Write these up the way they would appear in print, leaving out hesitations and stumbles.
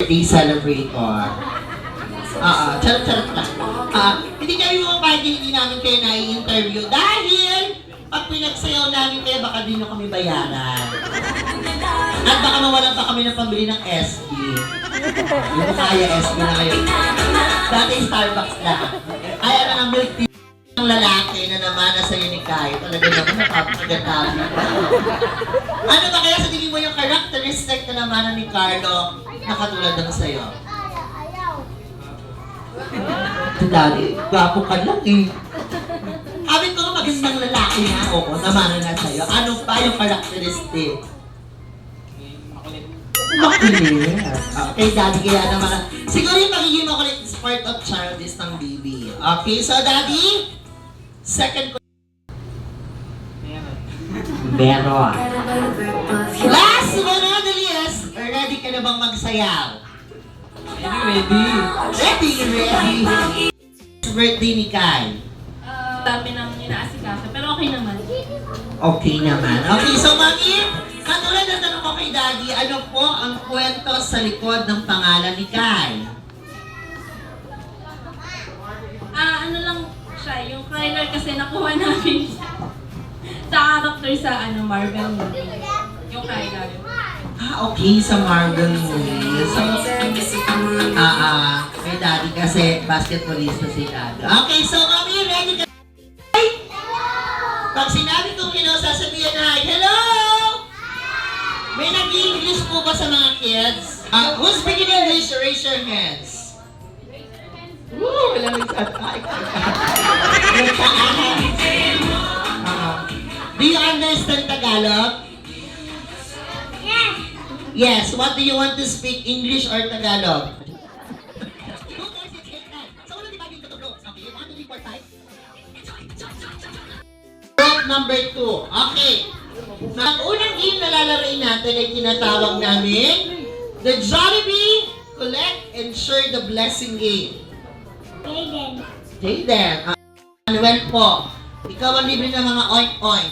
Birthday celebrator. Charot-charot lang. Hindi kami pumapayag, hindi namin kayo na-i-interview dahil pag pinagsayaw namin kayo, baka di nyo kami bayaran. At baka mawalan pa kami ng pambili ng SB. Hindi ko kaya SB na kayo. Dati Starbucks lang. Kaya na ang milk tea ng lalaki na naman nasa ni Kai. Talaga naman napapaganda. Ano ba kaya sa tingin mo yung characteristic na naman ni Carlo na katulad ng sa'yo? Daddy, gwapo ka lang eh. Sabi ko nga magandang lalaki na, oo, naman na sa'yo. Ano pa yung characteristic? Makulit. Okay, Daddy, kaya naman. Siguro yung pagiging makulit is part of childish ng baby. Okay, so Daddy, second question. Meron. Last but not the least, ready ka na bang magsayaw? Ready. Birthday ni Kai. Dami nang inaasikaso, pero okay naman. Okay naman. Okay, so Mami, katulad ng tanong ko kay Daddy, ano po ang kwento sa likod ng pangalan ni Kai? Ano lang siya, yung trailer kasi nakuha namin sa character sa Marvel movie. Yung trailer. Okay, sa Marvel movie. So, may Daddy kasi basketballista si Daddy. Okay, so Mami, ready ka? Pag sinabi kong hello, sasabihin na, hello! May nag-English po ba sa mga kids? Who's speaking English? Raise your hands. Woo! Wala rin sa Do you understand Tagalog? Yes. What do you want to speak, English or Tagalog? Group number 2. Okay. Ang unang game na lalaroin natin ay tinatawag namin the Jollibee Collect and Share the Blessing Game. Jayden. Manuel po. Ikaw ang libre ng mga oink-oink.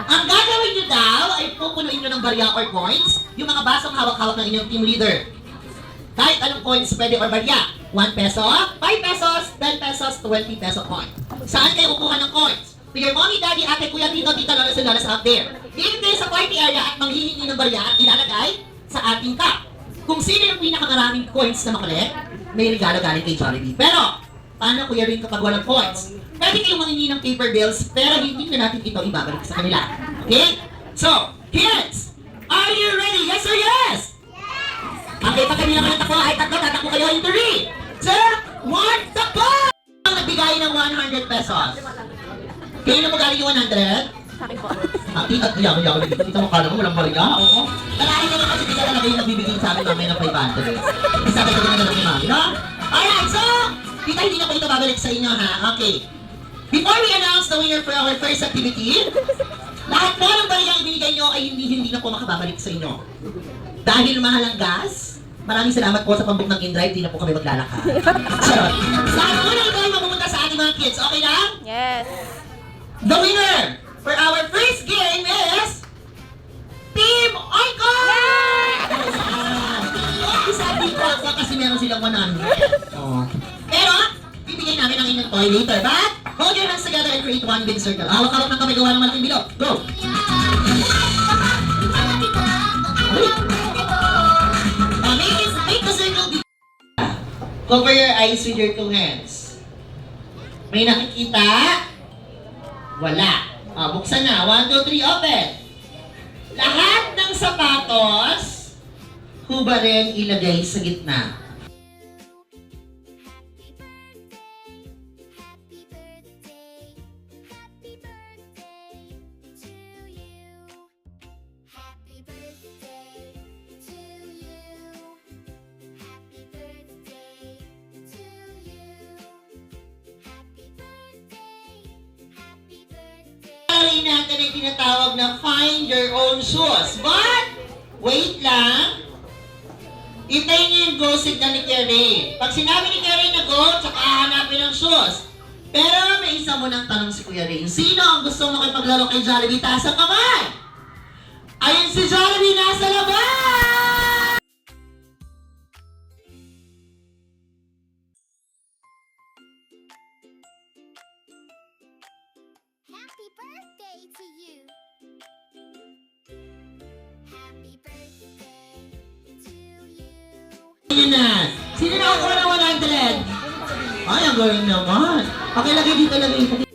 Ang gagawin nyo daw ay pupunuin nyo ng barya or coins yung mga basong hawak-hawak ng inyong team leader. Kahit anong coins pwede or barya. 1 peso, 5 pesos, 10 pesos, 20 peso coin. Saan kayo kukuha ng coins? To your mommy, daddy, ate, kuya, tito, tita, lolas, and lolas out there. Dito kayo sa party area at manghihingi ng barya at ilalagay sa ating cup. Kung sino yung pinakamaraming coins na makulit, may regalo galing kay Jollibee. Pero, paano kuya rin kapag walang coins? Pwede kayong manghingi ng paper bills, pero hindi na natin ito ibabalik sa kanila. Okay? So, kids, are you ready? Yes or yes? Okay, pag kanina kayo takbo, ay tatakbo kayo in 3, 2, 1, takbo! Ang nagbigay ng 100 pesos. Kayo na magaling yung 100? Sa akin po. Iyak. Kita mo kala mo, walang bariya. Oo. Talahin naman kasi kita talaga yung nagbibigay sa amin mamaya ng 500. Isa kayo na lang ni Mami, no? Alright, so, kita hindi na po ito babalik sa inyo, ha? Okay. Before we announce the winner for our first activity, lahat po ng bariyang ibinigay nyo ay hindi na po makababalik sa inyo. Dahil mahal ang gas, maraming salamat po sa pambuk ng in-drive, di na po kami maglalakad. Charot. Lahat po na ito ay mapupunta sa ating mga kids, okay lang? Yes. The winner for our first game is Team Oiko! Isa dito kasi meron silang 100. Oh. Pero, bibigyan namin ang inyong toy later. But, hold your hands together and create one big circle. Hawak-hawak ng kamay, gawa ng malaking bilog. Go! Make the circle big. Cover your eyes with your 2 hands. May nakikita? Wala. Buksan na. 1, 2, 3, open. Lahat ng sapatos, hubarin ilagay sa gitna. Natin ay tinatawag na find your own shoes. But, wait lang. Hintayin niyo yung go signal ni Kerry. Pag sinabi ni Kerry na go, tsaka hahanapin ng shoes. Pero may isa mo nang tanong si Kuya Ring. Sino ang gusto makipaglaro kay Jollibee? Taas ang kamay! Ayun si Jollibee nasa labas! Happy birthday to you. Happy birthday to you. Yun na. Sino nakakuha ng 100? Ay, ang galing naman. Okay, lagay dito, lagay.